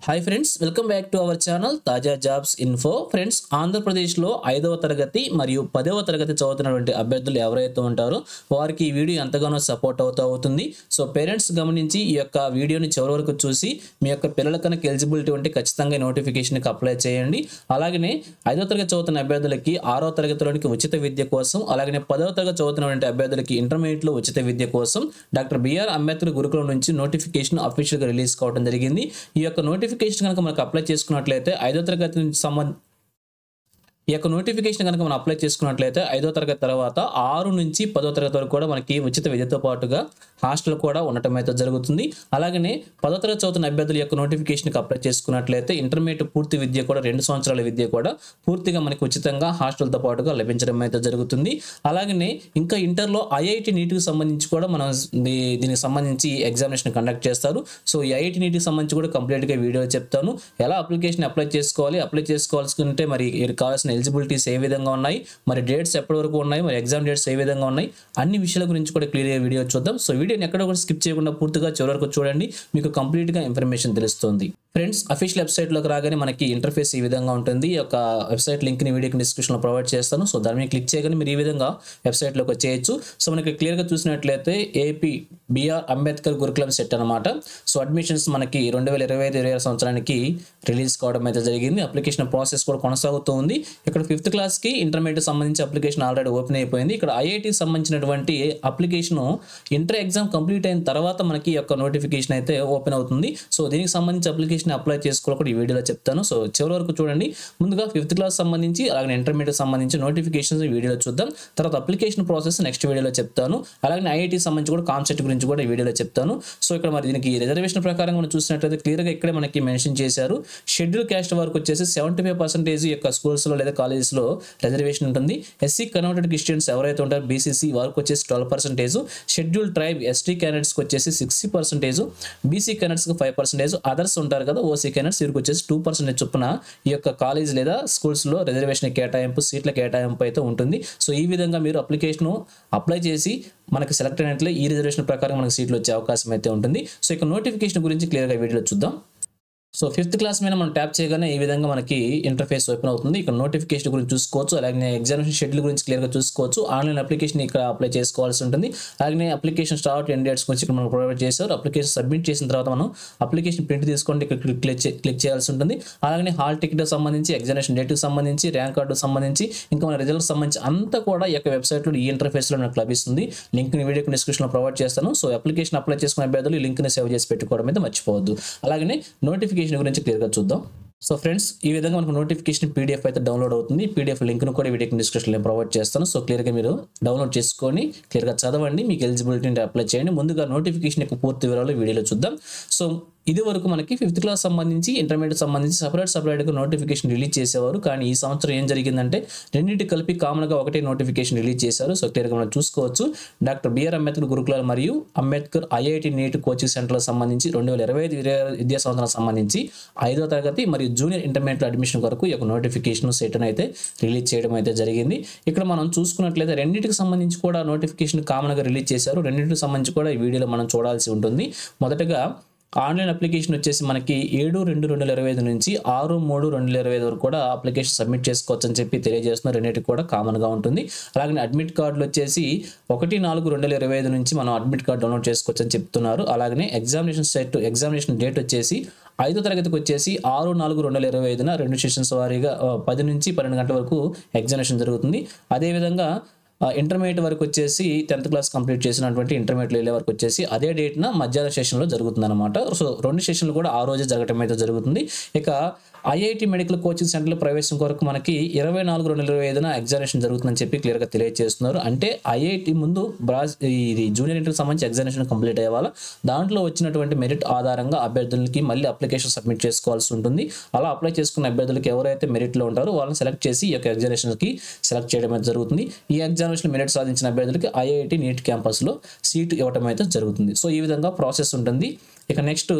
Hi friends, welcome back to our channel తాజా jobs info. Friends, ఆంధ్రప్రదేశ్లో 5వ తరగతి మరియు 10వ తరగతి చదువుతున్నటువంటి అభ్యర్థులు ఎవరైతే ఉంటారో వారికి ఈ వీడియో ఎంతగానో సపోర్ట్ అవుతుంది. సో పేరెంట్స్ గమనించి ఈ యొక్క వీడియోని చివరి వరకు చూసి మీ యొక్క పిల్లల కనుక ఎలిజిబిలిటీ ఉంటే ఖచ్చితంగా నోటిఫికేషన్కి అప్లై చేయండి. అలాగనే 5వ తరగతి చదువుతున్న అభ్యర్థులకి 6వ తరగతిలోనికి ఉచిత విద్య కోసం, అలాగనే 10వ తరగతి చదువుతున్నటువంటి అభ్యర్థులకి ఇంటర్మీడియట్లో ఉచిత విద్య కోసం డాక్టర్ బిఆర్ అంబేద్కర్ గురుకులం నుంచి నోటిఫికేషన్ అఫీషియల్గా రిలీజ్ కావడం జరిగింది. ఈ యొక్క నోటిఫికేషన్ కనుక మనకు అప్లై చేసుకున్నట్లయితే 5వ తరగతి నుంచి ఈ యొక్క నోటిఫికేషన్ కనుక మనం అప్లై చేసుకున్నట్లయితే 5వ తరగతి తర్వాత 6 నుంచి 10వ తరగతి వరకు కూడా మనకి ఉచిత విద్యతో పాటుగా హాస్టల్ కూడా ఉండటం అయితే జరుగుతుంది. అలాగనే 10వ తరగతి చదువుతున్న అభ్యర్థుల యొక్క నోటిఫికేషన్కి అప్లై చేసుకున్నట్లయితే ఇంటర్మీడియట్ పూర్తి విద్య కూడా 2 సంవత్సరాల విద్య కూడా పూర్తిగా మనకి ఉచితంగా హాస్టల్తో పాటుగా లభించడం అయితే జరుగుతుంది. అలాగనే ఇంకా ఇంటర్లో ఐఐటి నీట్కి సంబంధించి కూడా మనం దీనికి సంబంధించి ఎగ్జామినేషన్ కండక్ట్ చేస్తారు. సో ఈ ఐఐటి నీట్కి సంబంధించి కూడా కంప్లీట్గా వీడియో చెప్తాను. ఎలా అప్లికేషన్ అప్లై చేసుకోవాల్సుకుంటే మరి కావాల్సిన ఎలిజిబిలిటీస్ ఏ విధంగా ఉన్నాయి, మరి డేట్స్ ఎప్పటి వరకు ఉన్నాయి, మరి ఎగ్జామ్ డేట్స్ ఏ విధంగా ఉన్నాయి, అన్ని విషయాల గురించి కూడా క్లియర్గా వీడియో చూద్దాం. సో వీడియోని ఎక్కడ కూడా స్కిప్ చేయకుండా పూర్తిగా చివరి వరకు చూడండి, మీకు కంప్లీట్గా ఇన్ఫర్మేషన్ తెలుస్తుంది. ఫ్రెండ్స్, అఫీషియల్ వెబ్సైట్లోకి రాగానే మనకి ఇంటర్ఫేస్ ఈ విధంగా ఉంటుంది. ఈ యొక్క వెబ్సైట్ లింక్ని వీడియోకి డిస్క్రిప్షన్లో ప్రొవైడ్ చేస్తాను. సో దాని మీద క్లిక్ చేయగానే మీరు ఈ విధంగా వెబ్సైట్లోకి వచ్చేయచ్చు. సో మనకి క్లియర్గా చూసినట్లయితే ఏపీ బిఆర్ అంబేద్కర్ గురుకులం సెట్ అనమాట. సో అడ్మిషన్స్ మనకి 2025-26 సంవత్సరానికి రిలీజ్ కావడం అయితే జరిగింది. అప్లికేషన్ ప్రాసెస్ కూడా కొనసాగుతూ ఉంది. ఇక్కడ 5th క్లాస్కి ఇంటర్మీడియట్ సంబంధించి అప్లికేషన్ ఆల్రెడీ ఓపెన్ అయిపోయింది. ఇక్కడ ఐఐటికి సంబంధించినటువంటి అప్లికేషన్ ఇంటర్ ఎగ్జామ్ కంప్లీట్ అయిన తర్వాత మనకి ఈ యొక్క నోటిఫికేషన్ అయితే ఓపెన్ అవుతుంది. సో దీనికి సంబంధించి అప్లికేషన్ అప్లై చేసుకోవాలి ఈ వీడియోలో చెప్తాను. సో చివరి వరకు చూడండి. ముందుగా 5th క్లాస్ సంబంధించి అలాగే ఇంటర్మీడియట్ సంబంధించి నోటిఫికేషన్స్ ఈ వీడియోలో చూద్దాం. తర్వాత అప్లికేషన్ ప్రాసెస్ నెక్స్ట్ వీడియోలో చెప్తాను. అలాగే ఐఐటి సంబంధించి కూడా కాన్సెప్ట్ గురించి కూడా ఈ వీడియోలో చెప్తాను. సో ఇక్కడ మరి దీనికి రిజర్వేషన్ ప్రకారం మనం చూసినట్లయితే క్లియర్గా ఇక్కడే మనకి మెన్షన్ చేశారు. షెడ్యూల్ క్యాస్ట్ వరకు వచ్చేసి 75% యొక్క స్కూల్స్లో లేదా కాలేజెస్లో రిజర్వేషన్ ఉంటుంది. ఎస్సీ కన్వర్టెడ్ క్రిస్టియన్స్ ఎవరైతే ఉంటారో బీసీసీ వారికి వచ్చేసి 12%, షెడ్యూల్ ట్రైబ్ ఎస్టీ క్యాండిడేట్స్కి వచ్చేసి 60%, బీసీ క్యాండిడేట్స్కి 5%, అదర్స్ ఉంటారు కదా ఓసీ క్యాండిడేట్స్ వీరికి వచ్చేసి 2% చొప్పున ఈ యొక్క కాలేజ్ లేదా స్కూల్స్లో రిజర్వేషన్ కేటాయింపు, సీట్ల కేటాయింపు అయితే ఉంటుంది. సో ఈ విధంగా మీరు అప్లికేషన్ అప్లై చేసి మనకి సెలెక్ట్ అయినట్లే ఈ రిజర్వేషన్ ప్రకారం మనకి సీట్లు వచ్చే అవకాశం అయితే ఉంటుంది. సో ఇక నోటిఫికేషన్ గురించి క్లియర్గా వీడియోలో చూద్దాం. సో 5th క్లాస్ మీద మనం ట్యాప్ చేయగానే ఈ విధంగా మనకి ఇంటర్ఫేస్ ఓపెన్ అవుతుంది. ఇక్కడ నోటిఫికేషన్ గురించి చూసుకోవచ్చు, అలాగే ఎగ్జామినేషన్ షెడ్యూల్ గురించి క్లియర్గా చూసుకోవచ్చు. ఆన్లైన్ అప్లికేషన్ ఇక్కడ అప్లై చేసుకోవాల్సి ఉంటుంది. అలాగే అప్లికేషన్ స్టార్ట్ ఎండ్ డేట్స్ గురించి ఇక్కడ మనం ప్రొవైడ్ చేశారు. అప్లికేషన్ సబ్మిట్ చేసిన తర్వాత మనం అప్లికేషన్ ప్రింట్ తీసుకోండి ఇక్కడ క్లిక్ చేయాల్సి ఉంటుంది. అలాగే హాల్ టికెట్కి సంబంధించి, ఎగ్జామినేషన్ డేట్కి సంబంధించి, ర్యాంక్ కార్డుకి సంబంధించి, ఇంకా మన రిజల్ట్కి సంబంధించి అంతా కూడా ఈ యొక్క వెబ్సైట్లో ఈ ఇంటర్ఫేస్లో మనకు లభిస్తుంది. లింక్ని వీడియోకి డిస్క్రిప్షన్లో ప్రొవైడ్ చేస్తాను. సో అప్లికేషన్ అప్లై చేసుకునే అభ్యర్థులు ఈ లింక్ని సేవ్ చేసి పెట్టుకోవడం అయితే మర్చిపోవద్దు. అలాగే నోటిఫికేషన్ గురించి క్లియర్గా చూద్దాం. సో ఫ్రెండ్స్, ఈ విధంగా మనకు నోటిఫికేషన్ పీడిఎఫ్ అయితే డౌన్లోడ్ అవుతుంది. పీడిఎఫ్ లింక్ను కూడా వీడియోకి డిస్క్రిప్షన్లో ప్రొవైడ్ చేస్తాను. సో క్లియర్గా మీరు డౌన్లోడ్ చేసుకొని క్లియర్గా చదవండి, మీకు ఎలిజిబిలిటీ అప్లై చేయండి. ముందుగా నోటిఫికేషన్ యొక్క పూర్తి వివరాలు వీడియోలో చూద్దాం. సో ఇది వరకు మనకి 5th క్లాస్ సంబంధించి, ఇంటర్మీడియట్ సంబంధించి సపరేట్గా నోటిఫికేషన్ రిలీజ్ చేసేవారు. కానీ ఈ సంవత్సరం ఏం జరిగిందంటే రెండింటి కలిపి కామన్గా ఒకటే నోటిఫికేషన్ రిలీజ్ చేశారు. సో క్లియర్గా మనం చూసుకోవచ్చు. డాక్టర్ బిఆర్ అంబేద్కర్ గురుకులాలు మరియు అంబేద్కర్ ఐఐటి నీట్ కోచింగ్ సెంటర్లకు సంబంధించి 2025 విద్యా సంవత్సరం సంబంధించి 5వ తరగతి మరియు జూనియర్ ఇంటర్మీడియట్ అడ్మిషన్ వరకు ఈ యొక్క నోటిఫికేషన్ సెట్ అయితే రిలీజ్ చేయడం అయితే జరిగింది. ఇక్కడ మనం చూసుకున్నట్లయితే రెండింటికి సంబంధించి కూడా నోటిఫికేషన్ కామన్గా రిలీజ్ చేశారు. రెండింటికి సంబంధించి కూడా ఈ వీడియోలో మనం చూడాల్సి ఉంటుంది. మొదటగా ఆన్లైన్ అప్లికేషన్ వచ్చేసి మనకి 7/2/2025 నుంచి 6/3/2025 వరకు కూడా అప్లికేషన్ సబ్మిట్ చేసుకోవచ్చు అని చెప్పి తెలియజేస్తున్నారు. రెండింటికి కూడా కామన్గా ఉంటుంది. అలాగే అడ్మిట్ కార్డులు వచ్చేసి 1/4/2025 నుంచి మనం అడ్మిట్ కార్డు డౌన్లోడ్ చేసుకోవచ్చు అని చెప్తున్నారు. అలాగే ఎగ్జామినేషన్ డేట్ వచ్చేసి 5వ తరగతికి వచ్చేసి 6/4/2025 2 సెషన్స్ వారీగా 10 నుంచి 12 గంటల వరకు ఎగ్జామినేషన్ జరుగుతుంది. అదేవిధంగా ఇంటర్మీడియట్ వరకు వచ్చేసి 10th క్లాస్ కంప్లీట్ చేసినటువంటి ఇంటర్మీడియట్ వెళ్ళే వరకు వచ్చేసి అదే డేట్న మధ్యాహ్న సెషన్లో జరుగుతుంది అనమాట. సో 2 సెషన్లు కూడా ఆ రోజే జరగటం అయితే జరుగుతుంది. ఇక ఐఐటి మెడికల్ కోచింగ్ సెంటర్ల ప్రవేశం కొరకు మనకి 24/2025 ఎగ్జామినేషన్ జరుగుతుందని చెప్పి క్లియర్గా తెలియజేస్తున్నారు. అంటే ఐఐటి ముందు ఇది జూనియర్ ఇంటర్కి సంబంధించి ఎగ్జామినేషన్ కంప్లీట్ అయ్యేవాళ్ళ దాంట్లో వచ్చినటువంటి మెరిట్ ఆధారంగా అభ్యర్థులకి మళ్ళీ అప్లికేషన్ సబ్మిట్ చేసుకోవాల్సి ఉంటుంది. అలా అప్లై చేసుకున్న అభ్యర్థులకి ఎవరైతే మెరిట్లో ఉంటారో వాళ్ళని సెలెక్ట్ చేసి ఈ యొక్క ఎగ్జామినేషన్కి సెలెక్ట్ చేయడం అయితే జరుగుతుంది. ఈ ఎగ్జామినేషన్ మెరిట్ సాధించిన అభ్యర్థులకి ఐఐటి నీట్ క్యాంపస్లో సీటు ఇవ్వడం అయితే జరుగుతుంది. సో ఈ విధంగా ప్రాసెస్ ఉంటుంది. ఇక నెక్స్ట్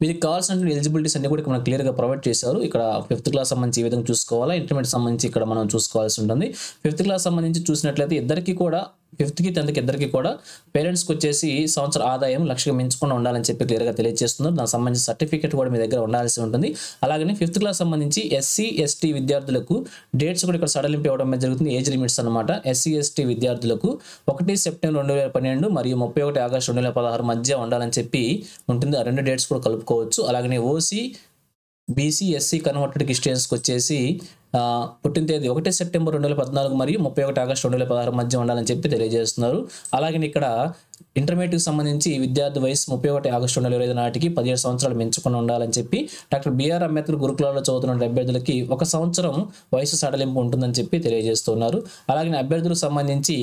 వీరికి కావాల్సిన ఎలిజిబిలిటీస్ అన్ని కూడా మనకు క్లియర్గా ప్రొవైడ్ చేశారు. ఇక్కడ 5th క్లాస్ సంబంధించి ఈ విధంగా చూసుకోవాలా, ఇంటర్మీడియట్ సంబంధించి ఇక్కడ మనం చూసుకోవాల్సి ఉంటుంది. 5th క్లాస్ సంబంధించి చూసినట్లయితే ఇద్దరికి కూడా 5th కి 10th కి ఇద్దరికి కూడా పేరెంట్స్కి వచ్చేసి సంవత్సర ఆదాయం లక్షకు మించకుండా ఉండాలని చెప్పి క్లియర్గా తెలియజేస్తున్నారు. దానికి సంబంధించిన సర్టిఫికేట్ కూడా మీ దగ్గర ఉండాల్సి ఉంటుంది. అలాగే 5th క్లాస్ సంబంధించి ఎస్సీ ఎస్టీ విద్యార్థులకు డేట్స్ కూడా ఇక్కడ సడలింపు ఇవ్వడం జరుగుతుంది. ఏజ్ లిమిట్స్ అనమాట. ఎస్సీ ఎస్టీ విద్యార్థులకు 1 సెప్టెంబర్ 2012 మరియు 31 ఆగస్టు 2016 మధ్య ఉండాలని చెప్పి ఉంటుంది. ఆ 2 డేట్స్ కూడా కలుపుకోవచ్చు. అలాగే ఓసీ బీసీ ఎస్సీ కన్వర్టెడ్ క్రిస్టియన్స్కి వచ్చేసి పుట్టిన తేదీ 1 సెప్టెంబర్ 2014 మరియు 31 ఆగస్టు 2016 మధ్య ఉండాలని చెప్పి తెలియజేస్తున్నారు. అలాగే ఇక్కడ ఇంటర్మీడియట్కి సంబంధించి విద్యార్థి వయసు 31 ఆగస్టు 2025 నాటికి 17 సంవత్సరాలు మించకుండా ఉండాలని చెప్పి డాక్టర్ బిఆర్ అంబేద్కర్ గురుకులాల్లో చదువుతున్న అభ్యర్థులకి 1 సంవత్సరం వయసు సడలింపు ఉంటుందని చెప్పి తెలియజేస్తున్నారు. అలాగే అభ్యర్థులకు సంబంధించి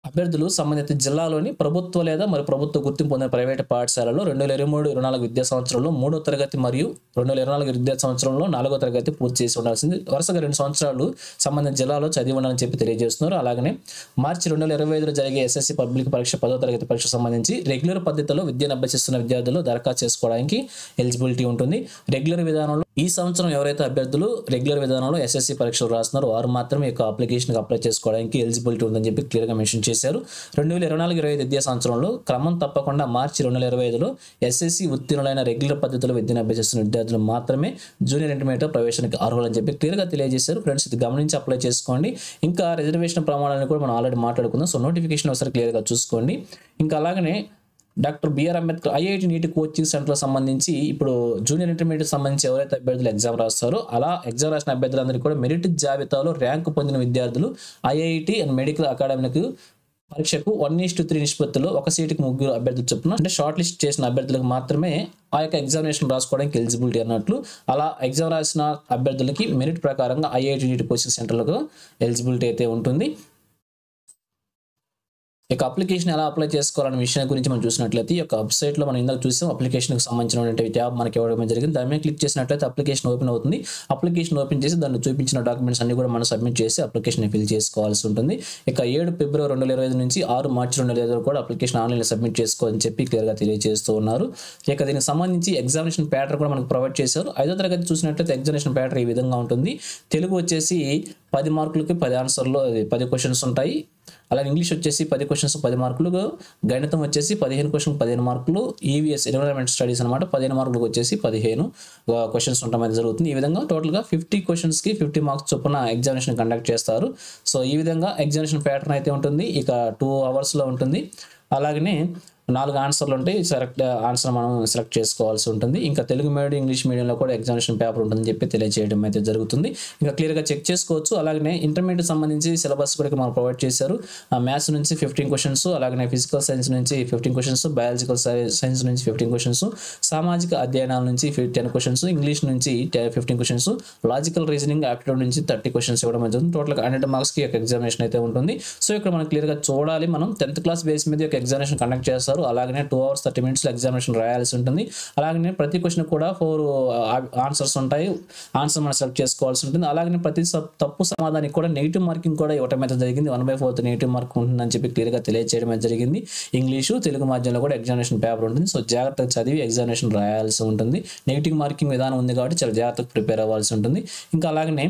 అభ్యర్థులు సంబంధిత జిల్లాలోని ప్రభుత్వ లేదా మరి ప్రభుత్వ గుర్తింపు పొందిన ప్రైవేటు పాఠశాలలో 2023-24 విద్యా సంవత్సరంలో 3వ తరగతి మరియు 2024 విద్యా సంవత్సరంలో 4వ తరగతి పూర్తి చేసి ఉండాల్సింది. వరుసగా 2 సంవత్సరాలు సంబంధిత జిల్లాలో చదివి ఉండాలని చెప్పి తెలియజేస్తున్నారు. అలాగే మార్చి 2025లో జరిగే ఎస్ఎస్సి పబ్లిక్ పరీక్ష 10వ తరగతి పరీక్ష సంబంధించి రెగ్యులర్ పద్ధతిలో విద్యను అభ్యసిస్తున్న విద్యార్థులు దరఖాస్తు చేసుకోవడానికి ఎలిజిబిలిటీ ఉంటుంది. రెగ్యులర్ విధానంలో ఈ సంవత్సరం ఎవరైతే అభ్యర్థులు రెగ్యులర్ విధానంలో ఎస్ఎస్సి పరీక్షలు రాస్తున్నారో వారు మాత్రమే ఈ అప్లికేషన్కి అప్లై చేసుకోవడానికి ఎలిజిబిలిటీ ఉందని చెప్పి క్లియర్గా మెన్షన్ చేశారు. 2024-25 విద్యా సంవత్సరంలో క్రమం తప్పకుండా మార్చి 2025లో ఎస్ఎస్సి ఉత్తీర్ణులైన రెగ్యులర్ పద్ధతిలో విద్యను అభ్యసిస్తున్న విద్యార్థులు మాత్రమే జూనియర్ ఇంటర్మీడియట్ ప్రవేశానికి అర్హులని చెప్పి క్లియర్గా తెలియజేశారు. ఫ్రెండ్స్, ఇది గమనించి అప్లై చేసుకోండి. ఇంకా రిజర్వేషన్ ప్రమాణాలను కూడా మనం ఆల్రెడీ మాట్లాడుకుందాం. సో నోటిఫికేషన్ ఒకసారి క్లియర్గా చూసుకోండి. ఇంకా అలాగనే డాక్టర్ బిఆర్ అంబేద్కర్ ఐఐటి నీటి కోచింగ్ సెంటర్ సంబంధించి ఇప్పుడు జూనియర్ ఇంటర్మీడియట్ సంబంధించి ఎవరైతే అభ్యర్థులు ఎగ్జామ్ రాస్తారో అలా ఎగ్జామ్ రాసిన అభ్యర్థులందరికీ కూడా మెరిట్ జాబితాలో ర్యాంకు పొందిన విద్యార్థులు ఐఐటి అండ్ మెడికల్ అకాడమీకి పరీక్షకు 1:3 నిష్పత్తిలో 1 సీటుకి 3 అభ్యర్థులు చొప్పున అంటే షార్ట్ లిస్ట్ చేసిన అభ్యర్థులకు మాత్రమే ఆ యొక్క ఎగ్జామినేషన్ రాసుకోవడానికి ఎలిజిబిలిటీ అన్నట్లు. అలా ఎగ్జామ్ రాసిన అభ్యర్థులకి మెరిట్ ప్రకారంగా ఐఐటి నీటి కోచింగ్ సెంటర్లకు ఎలిజిబిలిటీ అయితే ఉంటుంది. ఇక అప్లికేషన్ ఎలా అప్లై చేసుకోవాలనే విషయం గురించి మనం చూసినట్లయితే ఈ యొక్క వెబ్సైట్లో మనం ఇందాక చూసాం అప్లికేషన్కి సంబంధించిన ట్యాబ్ మనకి ఇవ్వడం జరిగింది. దాని మీద క్లిక్ చేసినట్లయితే అప్లికేషన్ ఓపెన్ అవుతుంది. అప్లికేషన్ ఓపెన్ చేసి దాన్ని చూపించిన డాక్యుమెంట్స్ అన్ని కూడా మనం సబ్మిట్ చేసి అప్లికేషన్ ఫిల్ చేసుకోవాల్సి ఉంటుంది. ఇక 7 ఫిబ్రవరి 2025 నుంచి 6 మార్చి 2025 కూడా అప్లికేషన్ ఆన్లైన్లో సబ్మిట్ చేసుకోవాలని చెప్పి క్లియర్గా తెలియజేస్తూ ఉన్నారు. ఇక దీనికి సంబంధించి ఎగ్జామినేషన్ ప్యాటర్న్ కూడా మనకు ప్రొవైడ్ చేశారు. 5వ తరగతి చూసినట్లయితే ఎగ్జామినేషన్ ప్యాటర్న్ ఈ విధంగా ఉంటుంది. తెలుగు వచ్చేసి 10 మార్కులకి 10 ఆన్సర్లు 10 క్వశ్చన్స్ ఉంటాయి. అలాగే ఇంగ్లీష్ వచ్చేసి 10 క్వశ్చన్స్ 10 మార్కులు, గణితం వచ్చేసి 15 క్వశ్చన్ 15 మార్కులు, ఈవీఎస్ ఎన్విరాన్మెంట్ స్టడీస్ అనమాట 15 మార్కులకు వచ్చేసి 15 క్వశ్చన్స్ ఉండడం అనేది జరుగుతుంది. ఈ విధంగా టోటల్గా 50 క్వశ్చన్స్కి 50 మార్క్స్ చొప్పున ఎగ్జామినేషన్ కండక్ట్ చేస్తారు. సో ఈ విధంగా ఎగ్జామినేషన్ ప్యాటర్న్ అయితే ఉంటుంది. ఇక 2 అవర్స్లో ఉంటుంది. అలాగనే 4 ఆన్సర్లు ఉంటాయి. ఆన్సర్ మనం సెలెక్ట్ చేసుకోవాల్సి ఉంటుంది. ఇంకా తెలుగు మీడియం ఇంగ్లీష్ మీడియంలో కూడా ఎగ్జామినేషన్ పేపర్ ఉంటుందని చెప్పి తెలియజేయడం అయితే జరుగుతుంది. ఇంకా క్లియర్గా చెక్ చేసుకోవచ్చు. అలాగే ఇంటర్మీడియట్ సంబంధించి సిలబస్ కూడా మనం ప్రొవైడ్ చేశారు. మ్యాథ్స్ నుంచి 15 క్వశ్చన్స్, అలాగే ఫిజికల్ సైన్స్ నుంచి 15 క్వశ్చన్స్, బయాలజికల్ సైన్స్ నుంచి 15 క్వశ్చన్స్, సామాజిక అధ్యయనాల నుంచి 10 క్వశ్చన్స్, ఇంగ్లీష్ నుంచి 15 క్వశ్చన్స్, లాజికల్ రీజనింగ్ ఆప్టిట్యూడ్ నుంచి 30 క్వశ్చన్స్ ఇవ్వడం జరుగుతుంది. టోటల్గా 100 మార్క్స్కి ఒక ఎగ్జామినేషన్ అయితే ఉంటుంది. సో ఇక్కడ మనం క్లియర్గా చూడాలి. మనం 10th క్లాస్ బేస్ మీద ఒక ఎగ్జామినేషన్ కండక్ట్ చేస్తారు. అలాగే 2 hours 30 minutes ఎగ్జామినేషన్ రాయాల్సి ఉంటుంది. అలాగే ప్రతి క్వశ్చన్ కూడా 4 ఆన్సర్స్ ఉంటాయి. ఆన్సర్ మనం సెలెక్ట్ చేసుకోవాల్సి ఉంటుంది. అలాగే ప్రతి తప్పు సమాధానికి కూడా నెగిటివ్ మార్కింగ్ కూడా ఇవ్వడం అయితే జరిగింది. 1/4 నెగిటివ్ మార్క్ ఉంటుందని చెప్పి క్లియర్గా తెలియజేయడం అయితే జరిగింది. ఇంగ్లీషు తెలుగు మాధ్యమంలో కూడా ఎగ్జామినేషన్ పేపర్ ఉంటుంది. సో జాగ్రత్తగా చదివి ఎగ్జామినేషన్ రాయాల్సి ఉంటుంది. నెగిటివ్ మార్కింగ్ విధానం ఉంది కాబట్టి చాలా జాగ్రత్తగా ప్రిపేర్ అవ్వాల్సి ఉంటుంది. ఇంకా అలాగనే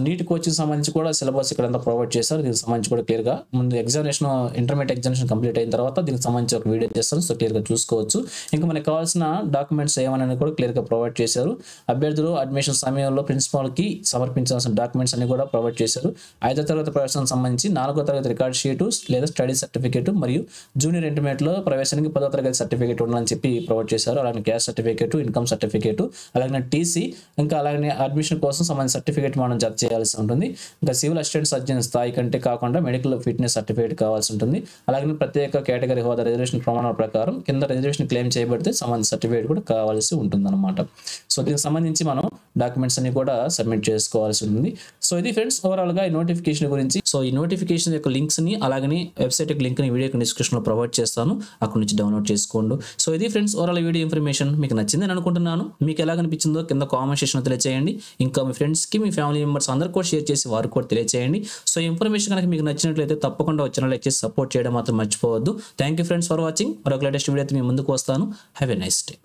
నీట్ కోచింగ్ సంబంధించి కూడా సిలబస్ ఇక్కడ అంతా ప్రొవైడ్ చేస్తారు. దీనికి సంబంధించి కూడా క్లియర్గా ముందు ఎగ్జామినేషన్ ఇంటర్మీడియట్ ఎగ్జామినేషన్ కంప్లీట్ అయిన తర్వాత దీనికి సంబంధించి ఒక వీడియో చేస్తారు. సో క్లియర్గా చూసుకోవచ్చు. ఇంకా మనకు కావాల్సిన డాక్యుమెంట్స్ ఏమని కూడా క్లియర్గా ప్రొవైడ్ చేశారు. అభ్యర్థులు అడ్మిషన్ సమయంలో ప్రిన్సిపాల్కి సమర్పించాల్సిన డాక్యుమెంట్స్ అన్ని కూడా ప్రొవైడ్ చేశారు. 5వ తరగతి ప్రవేశానికి సంబంధించి 4వ తరగతి రికార్డ్ షీటు లేదా స్టడీ సర్టిఫికేట్ మరియు జూనియర్ ఇంటర్మీడియట్లో ప్రవేశానికి 10వ తరగతి సర్టిఫికేట్ ఉండాలని చెప్పి ప్రొవైడ్ చేశారు. అలాగే క్యాస్ట్ సర్టిఫికేట్, ఇన్కమ్ సర్టిఫికేట్, అలాగే టీసీ, ఇంకా అలాగే అడ్మిషన్ కోసం సంబంధించిన సర్టిఫికేట్ మనం జత చేయాల్సి ఉంటుంది. ఇంకా సివిల్ అసిస్టెంట్ సర్జన్ స్థాయి కంటే కాకుండా మెడికల్ ఫిట్నెస్ సర్టిఫికేట్ కావాల్సి ఉంటుంది. అలాగే ప్రత్యేక కేటగిరీ హోదా రిజర్వేషన్ ప్రమాణాల ప్రకారం కింద రిజర్వేషన్ క్లెయిమ్ చేయబడితే సంబంధించిన సర్టిఫికేట్ కూడా కావాల్సి ఉంటుంది అనమాట. సో దీనికి సంబంధించి మనం డాక్యుమెంట్స్ అన్ని కూడా సబ్మిట్ చేసుకోవాల్సి ఉంటుంది. సో ఇది ఫ్రెండ్స్ ఓవరాల్గా ఈ నోటిఫికేషన్ గురించి. సో ఈ నోటిఫికేషన్ యొక్క లింక్స్ని అలాగే వెబ్సైట్ యొక్క లింక్ని వీడియో డిస్క్రిప్షన్లో ప్రొవైడ్ చేస్తాను. అక్కడ నుంచి డౌన్లోడ్ చేసుకోండి. సో ఇది ఫ్రెండ్స్ ఓవరాల్ వీడియో ఇన్ఫర్మేషన్ మీకు నచ్చిందని అనుకుంటున్నాను. మీకు ఎలా అనిపించిందో కింద కామెంట్ సెక్షన్లో తెలియజేయండి. ఇంకా మీ ఫ్రెండ్స్కి మీ ఫ్యామిలీ మెంబర్స్ అందరూ కూడా షేర్ చేసి వారు కూడా తెలియజేయండి. సో ఇన్ఫర్మేషన్ కనుక మీకు నచ్చినట్లయితే తప్పకుండా వచ్చిన లైక్ చేసి సపోర్ట్ చేయడం మాత్రం మర్చిపోవద్దు. Thank you friends for watching. మరొక లేటెస్ట్ వీడియో అయితే మీ ముందుకు వస్తాను. Have a nice day.